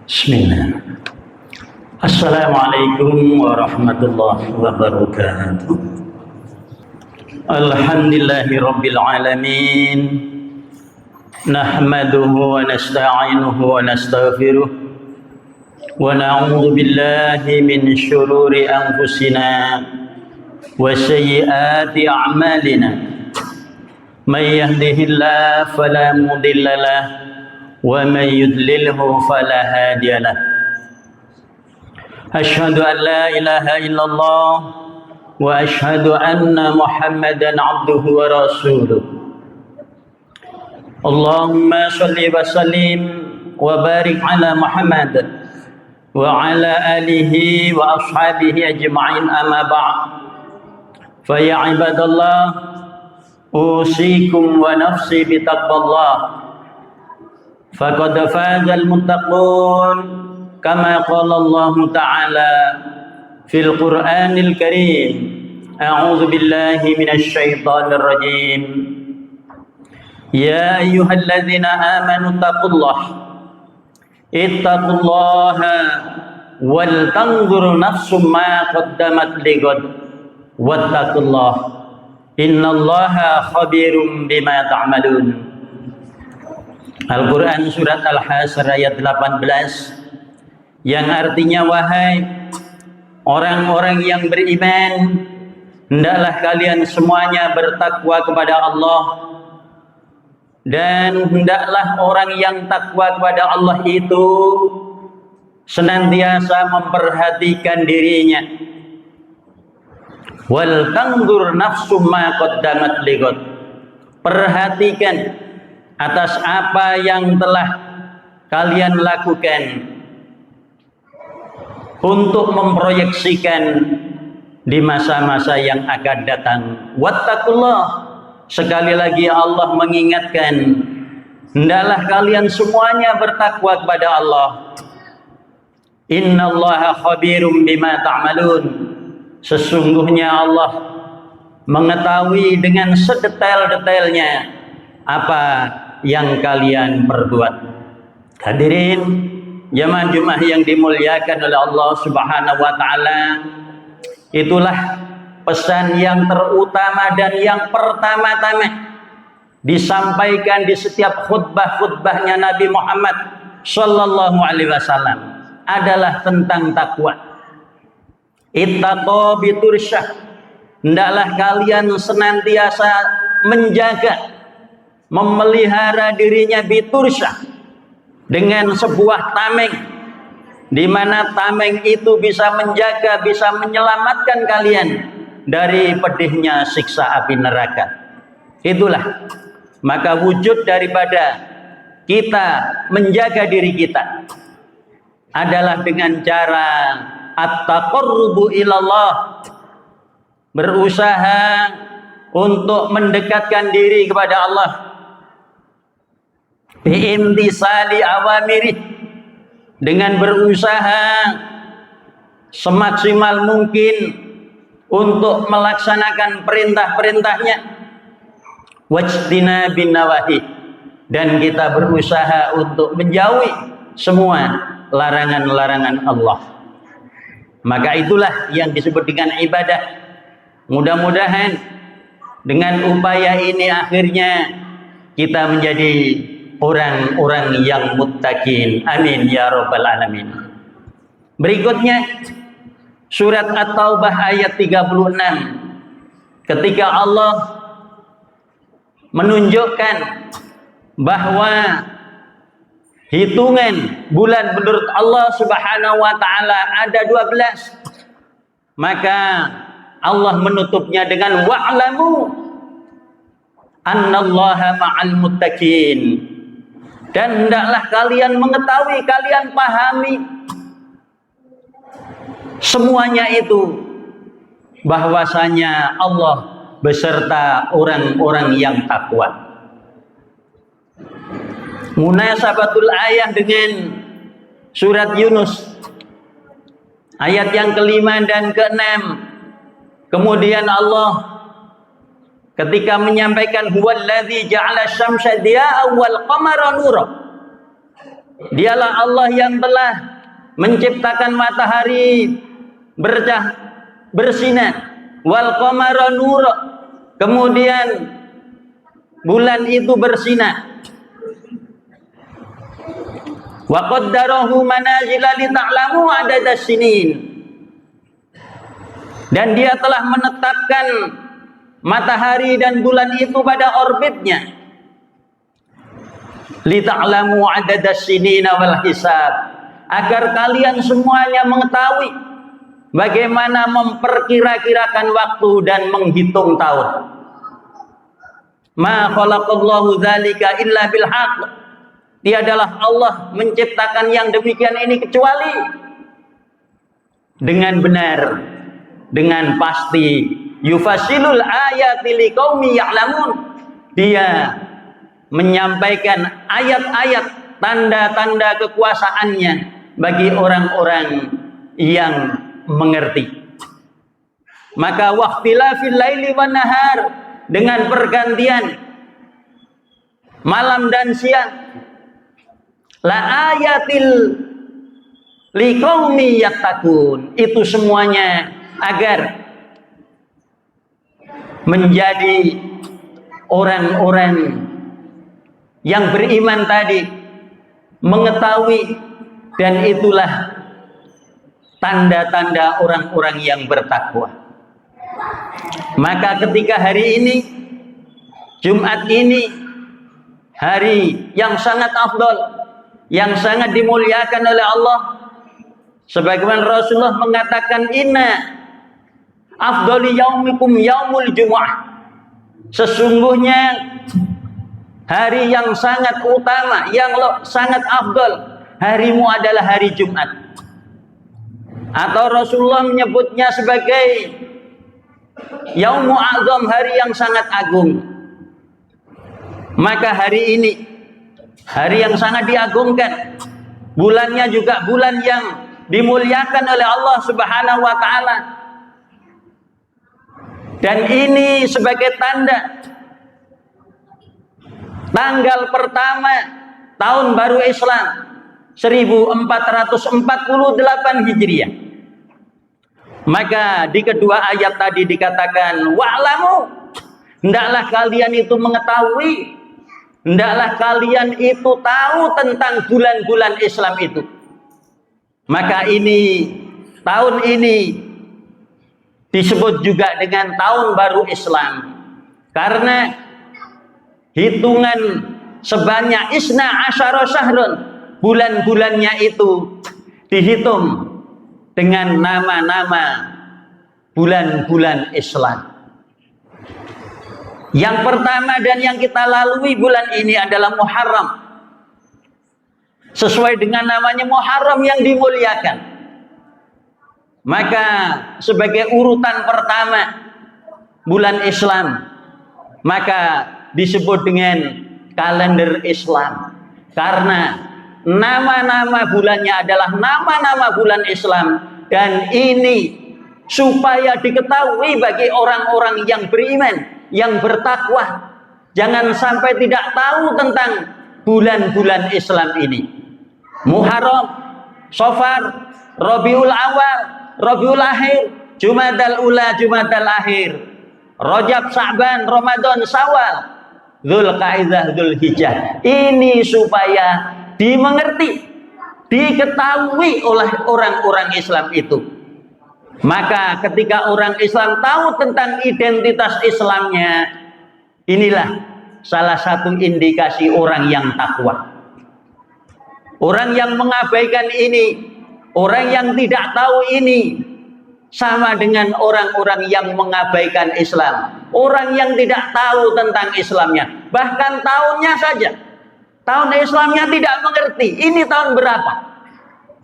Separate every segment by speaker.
Speaker 1: Bismillah. Assalamualaikum warahmatullahi wabarakatuh. Alhamdulillahi rabbil alamin. Nahmaduhu wa nasta'inuhu wa nastaghfiruh. Wa na'udzu billahi min syururi anfusina wa sayyiati a'malina. May yahdihillahu fala mudilla lahu ومن يضلله فلا هادي له أشهد أن لا إله إلا الله وأشهد أن محمدا عبده ورسوله اللهم صل وسلم وبارك على محمد وعلى آله وأصحابه أجمعين أما بعد فيا عباد الله أوصيكم ونفسي بتقوى الله فقد فاز المتقون كما قال الله تعالى في القرآن الكريم أعوذ بالله من الشيطان الرجيم يا أيها الذين آمنوا اتقوا الله ولتنظر نفس ما قدمت لغد واتقوا الله إن الله خبير بما تعملون. Al-Quran surat Al-Hasyr ayat 18 yang artinya, wahai orang-orang yang beriman, hendaklah kalian semuanya bertakwa kepada Allah, dan hendaklah orang yang takwa kepada Allah itu senantiasa memperhatikan dirinya. Wal tanzur nafsum ma qaddamat lighad. Perhatikan atas apa yang telah kalian lakukan untuk memproyeksikan di masa-masa yang akan datang. Wattaqullah, sekali lagi Allah mengingatkan, hendaklah kalian semuanya bertakwa kepada Allah. Innallaha khabirum bima ta'malun. Sesungguhnya Allah mengetahui dengan sedetail-detailnya apa yang kalian perbuat. Hadirin jamaah Jumat yang dimuliakan oleh Allah Subhanahu wa taala, itulah pesan yang terutama dan yang pertama-tama disampaikan di setiap khutbah-khutbahnya Nabi Muhammad sallallahu alaihi wasallam adalah tentang takwa. Ittaqu bitursyah. Hendaklah kalian senantiasa menjaga, memelihara dirinya bitursah, dengan sebuah tameng, di mana tameng itu bisa menjaga, bisa menyelamatkan kalian dari pedihnya siksa api neraka. Itulah maka wujud daripada kita menjaga diri kita adalah dengan cara at-taqarrubu ilallah, berusaha untuk mendekatkan diri kepada Allah, biimtisali awamiri, dengan berusaha semaksimal mungkin untuk melaksanakan perintah-perintahnya, wajtinabin nawahi, dan kita berusaha untuk menjauhi semua larangan-larangan Allah. Maka itulah yang disebut dengan ibadah. Mudah-mudahan dengan upaya ini akhirnya kita menjadi orang-orang yang muttaqin. Amin ya rabbal alamin. Berikutnya surat At-Taubah ayat 36, ketika Allah menunjukkan bahwa hitungan bulan menurut Allah Subhanahu wa taala ada 12, maka Allah menutupnya dengan wa'lamu annallaha ma'al muttaqin. Dan hendaklah kalian mengetahui, kalian pahami semuanya itu, bahwasanya Allah beserta orang-orang yang takwa. Munasabatul ayat dengan surat Yunus ayat yang ke-5 dan ke-6. Kemudian Allah ketika menyampaikan huwallazi ja'ala syamsa diya'a wal qamara nura, Dialah Allah yang telah menciptakan matahari bersinar, wal qamara nur, kemudian bulan itu bersinar. Wa qaddarahu manazila li ta'lamu adadas sinin. Dan dia telah menetapkan matahari dan bulan itu pada orbitnya. Li ta'lamu adadas sinin wal hisab. Agar kalian semuanya mengetahui bagaimana memperkira-kirakan waktu dan menghitung tahun. Ma khalaqallahu dzalika illa bil haqq. Tiadalah Allah menciptakan yang demikian ini kecuali dengan benar, dengan pasti. Yufasilul ayati liqaumi ya'lamun. Dia menyampaikan ayat-ayat, tanda-tanda kekuasaannya bagi orang-orang yang mengerti. Maka waqtilafil laili wan nahar, dengan pergantian malam dan siang, la ayatil liqaumi yattaqun, itu semuanya agar menjadi orang-orang yang beriman tadi mengetahui, dan itulah tanda-tanda orang-orang yang bertakwa. Maka ketika hari ini, Jumat ini, hari yang sangat afdal, yang sangat dimuliakan oleh Allah, sebagaimana Rasulullah mengatakan, inna afdali yaumikum yaumul jumu'ah, sesungguhnya hari yang sangat utama, yang sangat afdal, harimu adalah hari Jumat. Atau Rasulullah menyebutnya sebagai yaumu azam, hari yang sangat agung. Maka hari ini, hari yang sangat diagungkan, bulannya juga bulan yang dimuliakan oleh Allah Subhanahu wa taala. Dan ini sebagai tanda tanggal pertama tahun baru Islam 1448 Hijriah. Maka di kedua ayat tadi dikatakan wa'lamu, hendaklah kalian itu mengetahui, hendaklah kalian itu tahu tentang bulan-bulan Islam itu. Maka ini, tahun ini disebut juga dengan tahun baru Islam, karena hitungan sebanyak isna asyara syahrun, bulan-bulannya itu dihitung dengan nama-nama bulan-bulan Islam. Yang pertama dan yang kita lalui bulan ini adalah Muharram. Sesuai dengan namanya Muharram yang dimuliakan. Maka sebagai urutan pertama bulan Islam, maka disebut dengan kalender Islam. Karena nama-nama bulannya adalah nama-nama bulan Islam. Dan ini supaya diketahui bagi orang-orang yang beriman, yang bertakwa, jangan sampai tidak tahu tentang bulan-bulan Islam ini. Muharram, Safar, Rabiul Awal, Rabiul Akhir, Jumadal Ula, Jumadal Akhir, Rajab, Sa'ban, Ramadan, Syawal, Dzulqa'dah, Dzulhijjah. Ini supaya dimengerti, diketahui oleh orang-orang Islam itu. Maka ketika orang Islam tahu tentang identitas Islamnya, inilah salah satu indikasi orang yang takwa. Orang yang mengabaikan ini, orang yang tidak tahu ini, sama dengan orang-orang yang mengabaikan Islam. Orang yang tidak tahu tentang Islamnya, bahkan tahunnya saja, tahun Islamnya tidak mengerti, ini tahun berapa.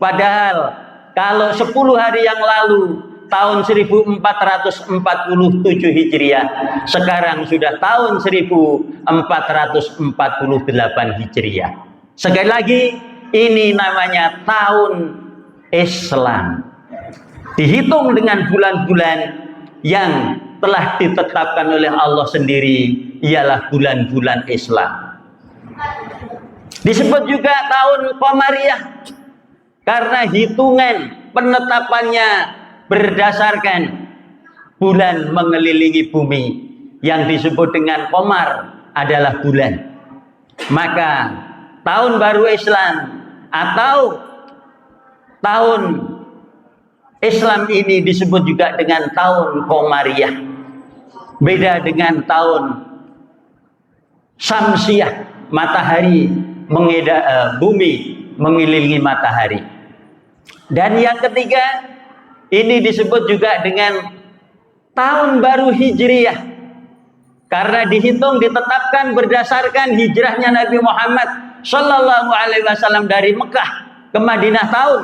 Speaker 1: Padahal kalau 10 hari yang lalu, tahun 1447 Hijriah, sekarang sudah tahun 1448 Hijriah. Sekali lagi, ini namanya tahun Islam. Dihitung dengan bulan-bulan yang telah ditetapkan oleh Allah sendiri, ialah bulan-bulan Islam. Disebut juga tahun Qamariyah karena hitungan penetapannya berdasarkan bulan mengelilingi bumi, yang disebut dengan qamar adalah bulan. Maka tahun baru Islam atau tahun Islam ini disebut juga dengan tahun Qamariyah. Beda dengan tahun Syamsiyah, matahari bumi mengelilingi matahari. Dan yang ketiga, ini disebut juga dengan tahun baru Hijriyah karena ditetapkan berdasarkan hijrahnya Nabi Muhammad Sallallahu Alaihi Wasallam dari Mekah ke Madinah tahun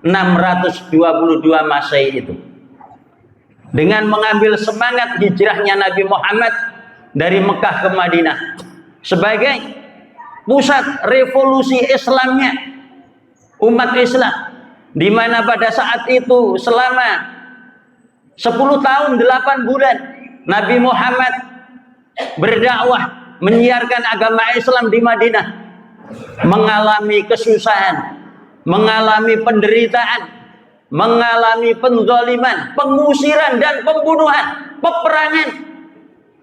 Speaker 1: 622 Masehi itu. Dengan mengambil semangat hijrahnya Nabi Muhammad dari Mekah ke Madinah sebagai pusat revolusi Islamnya umat Islam, di mana pada saat itu selama 10 tahun 8 bulan Nabi Muhammad berdakwah menyiarkan agama Islam di Madinah, mengalami kesusahan, mengalami penderitaan, mengalami penzaliman, pengusiran dan pembunuhan, peperangan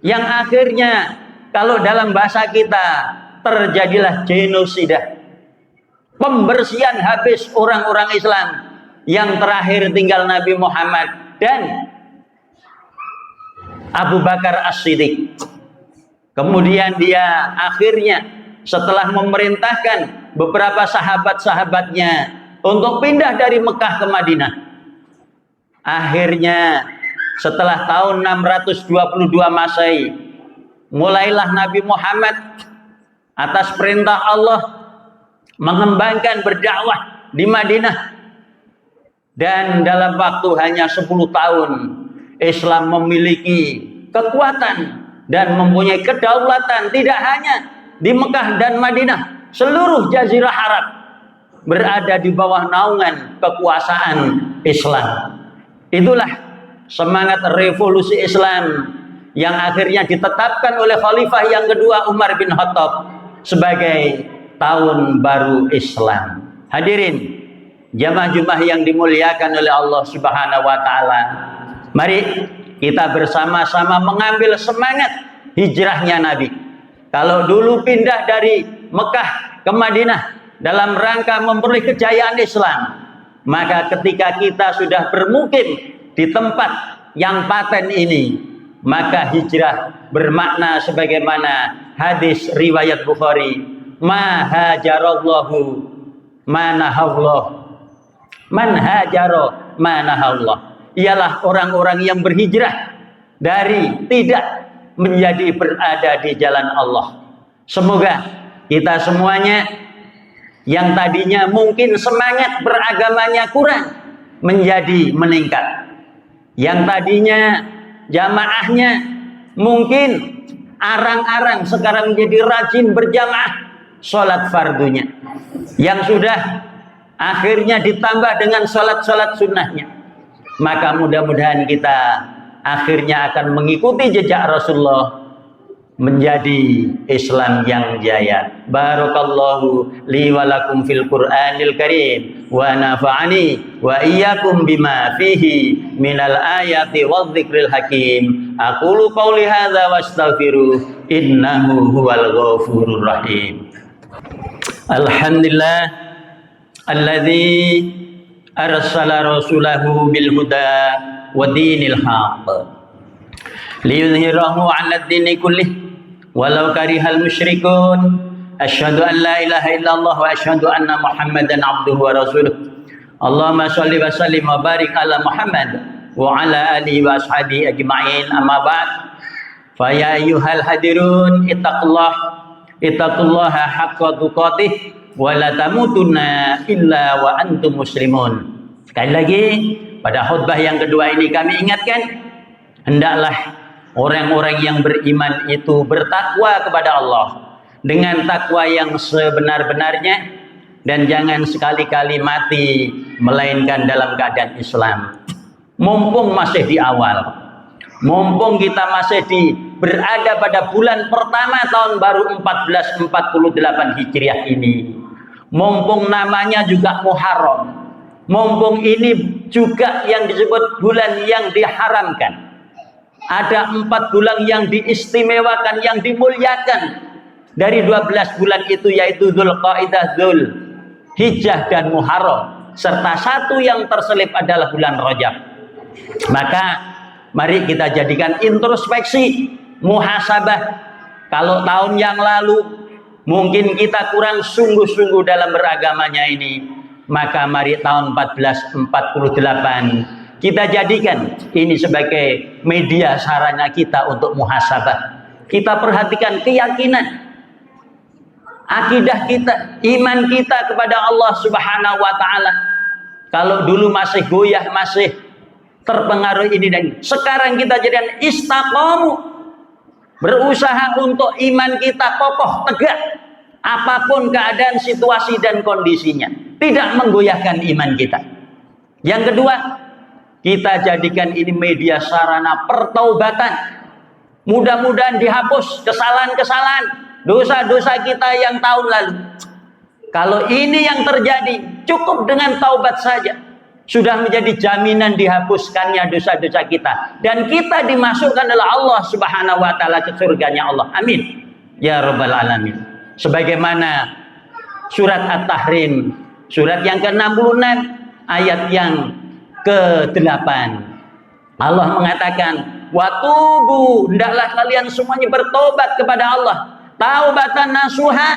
Speaker 1: yang akhirnya kalau dalam bahasa kita terjadilah genosida, pembersihan habis orang-orang Islam, yang terakhir tinggal Nabi Muhammad dan Abu Bakar As-Siddiq. Kemudian dia akhirnya setelah memerintahkan beberapa sahabat-sahabatnya untuk pindah dari Mekah ke Madinah, akhirnya setelah tahun 622 Masehi mulailah Nabi Muhammad atas perintah Allah mengembangkan berdakwah di Madinah, dan dalam waktu hanya 10 tahun Islam memiliki kekuatan dan mempunyai kedaulatan tidak hanya di Mekah dan Madinah, seluruh Jazirah Arab berada di bawah naungan kekuasaan Islam. Itulah semangat revolusi Islam yang akhirnya ditetapkan oleh Khalifah yang kedua Umar bin Khattab sebagai tahun baru Islam. Hadirin jamaah-jamaah yang dimuliakan oleh Allah Subhanahu wa taala, mari kita bersama-sama mengambil semangat hijrahnya Nabi. Kalau dulu pindah dari Mekah ke Madinah dalam rangka memperoleh kejayaan Islam, maka ketika kita sudah bermukim di tempat yang paten ini, maka hijrah bermakna sebagaimana hadis riwayat Bukhari, ma hajarallahu manahallah, man hajaro manahallah, ialah orang-orang yang berhijrah dari tidak menjadi berada di jalan Allah. Semoga kita semuanya yang tadinya mungkin semangat beragamanya kurang menjadi meningkat, yang tadinya jamaahnya mungkin arang-arang sekarang menjadi rajin berjamaah sholat fardunya, yang sudah akhirnya ditambah dengan sholat-sholat sunnahnya. Maka mudah-mudahan kita akhirnya akan mengikuti jejak Rasulullah menjadi Islam yang jaya. Barakallahu li wa lakum fil Qur'anil Karim wa nafa'ani wa iyyakum bima fihi minal ayati wadh-dhikril hakim. Aqulu qouli hadza wastaghfiru innahu huwal ghafurur rahim. Alhamdulillah alladzi arsala rasulahu bil huda wa dinil haqq liyudhhirahu 'ala ad-dini kullih walau karihal musyrikun. Asyhadu an la ilaha illallah wa asyhadu anna Muhammadan abduhu wa rasuluh. Allahumma shalli wa sallim wa barik ala Muhammad wa ala alihi wa ashabihi ajma'in. Amma ba'd. Fa ya ayyuhal hadirun ittaqullaha haqqa tuqatih wa la tamutunna illa wa antum muslimun. Sekali lagi pada khutbah yang kedua ini kami ingatkan, hendaklah orang-orang yang beriman itu bertakwa kepada Allah dengan takwa yang sebenar-benarnya, dan jangan sekali-kali mati melainkan dalam keadaan Islam. Mumpung masih di awal, mumpung kita masih diberi berada pada bulan pertama tahun baru 1448 Hijriah ini. Mumpung namanya juga Muharram, mumpung ini juga yang disebut bulan yang diharamkan. Ada 4 bulan yang diistimewakan, yang dimuliakan dari 12 bulan itu, yaitu Dzulqa'dah, Dzulhijjah dan Muharram, serta satu yang terselip adalah bulan Rajab. Maka mari kita jadikan introspeksi, muhasabah. Kalau tahun yang lalu mungkin kita kurang sungguh-sungguh dalam beragamanya ini, maka mari tahun 1448 kita jadikan ini sebagai media sarana kita untuk muhasabah. Kita perhatikan keyakinan, akidah kita, iman kita kepada Allah Subhanahu wa taala. Kalau dulu masih goyah, masih terpengaruh ini dan sekarang kita jadikan istiqomah, berusaha untuk iman kita kokoh, tegak, apapun keadaan, situasi dan kondisinya, tidak menggoyahkan iman kita. Yang kedua, kita jadikan ini media sarana pertaubatan. Mudah-mudahan dihapus kesalahan-kesalahan, dosa-dosa kita yang tahun lalu. Kalau ini yang terjadi, cukup dengan taubat saja, sudah menjadi jaminan dihapuskannya dosa-dosa kita, dan kita dimasukkan oleh Allah Subhanahu wa taala ke surganya Allah. Amin ya rabbal alamin. Sebagaimana surat At-Tahrim, surat yang ke-66 ayat yang ke-8, Allah mengatakan, watubu, hendaklah kalian semuanya bertobat kepada Allah, taubatan nasuha,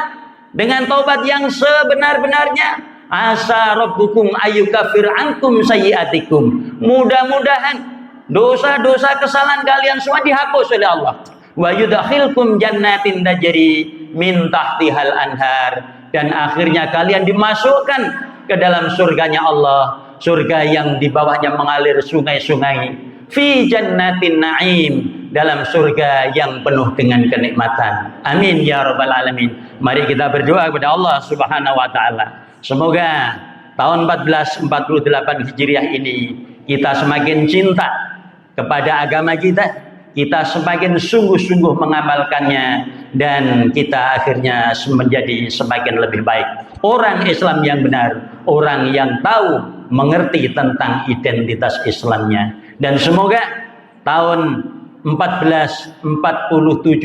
Speaker 1: dengan taubat yang sebenar-benarnya. Asa rabbukum ayyukafir ankum sayyiatikum, mudah-mudahan dosa-dosa kesalahan kalian semua dihapus oleh Allah. Wa yudkhilkum jannatin tajri min tahtihal anhar, dan akhirnya kalian dimasukkan ke dalam surganya Allah, surga yang di bawahnya mengalir sungai-sungai, fi jannatin na'im, dalam surga yang penuh dengan kenikmatan. Amin ya rabbal alamin. Mari kita berdoa kepada Allah Subhanahu wa taala, semoga tahun 1448 Hijriah ini kita semakin cinta kepada agama kita semakin sungguh-sungguh mengamalkannya, dan kita akhirnya menjadi semakin lebih baik. Orang Islam yang benar, orang yang tahu, mengerti tentang identitas Islamnya. Dan semoga tahun 1447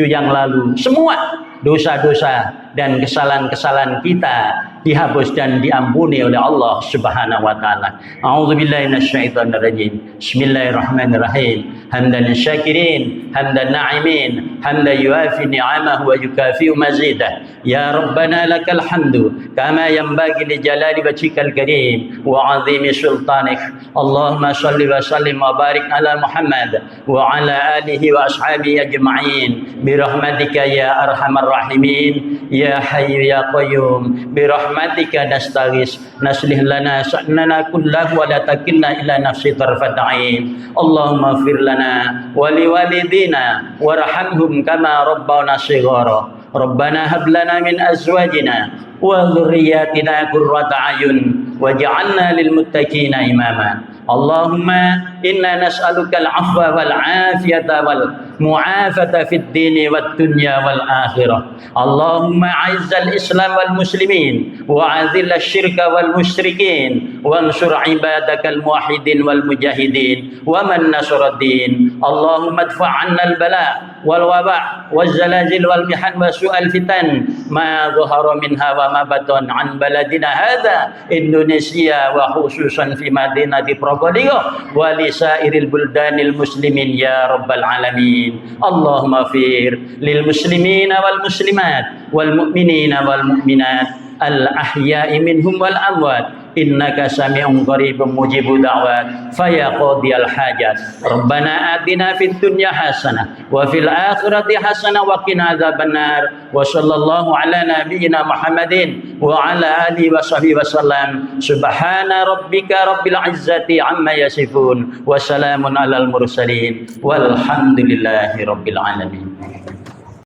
Speaker 1: yang lalu semua dosa-dosa dan kesalahan-kesalahan kita dihapus dan diampuni oleh Allah Subhanahu wa taala. A'udzubillahi minasyaitonir rajim. Bismillahirrahmanirrahim. Hamdan syakirin, hamdan na'imin, hamdan yuafi ni'amahu wa yukafi'u mazidah. Ya Rabbana lakal hamdu kama yanbaghi li jalali wajhikal karim wa 'azimi sultanik. Allahumma shalli wa sallim wa barik ala Muhammad wa ala alihi wa ashabihi ajma'in bi rahmatika ya arhamar rahimin ya hayyu ya qayyum bi rahmatika nastaghis naslih lana sha'nana kullahu wa la takilna ila nafsi tarfat 'ain. Allahumma ighfir lana wa liwalidina warhamhum kama rabbana shighara. Rabbana hab lana min azwajina wa dhurriyyatina qurrata a'yun waj'alna lil muttaqina imama. Allahumma inna nas'aluka al-'afwa wal 'afiyata wal mu'afata fid dini wad dunya wal akhirah. Allahumma 'izzal islam wal muslimin wa 'adhil asy-syirka wal musyrikin wa ansur ibadakal muwahhidin wal mujahidin wa man nasara din. Allahumma adfa' 'anna al-bala wal waba' waz zalazil wal mihan wa su'al fitan ma dhahara minha wa ma batan 'an baladina hadha Indonesia wa khususan fi madinati Probolinggo wa li sairil buldanil muslimin ya rabbal alamin. Allahumma fir lil muslimina wal muslimat wal mu'minina wal mu'minat al ahya'i minhum wal amwat innaka sami'un qaribun mujibud da'wat faya qadiyal hajat. Rabbana atina fid dunya hasanah wa fil akhirati hasanah wa qina adzabannar. Wa sallallahu ala nabiyyina Muhammadin wa ala alihi wa sahbihi wasallam. Subhana rabbika rabbil izzati amma yasifun wa salamun alal mursalin walhamdulillahi rabbil alamin.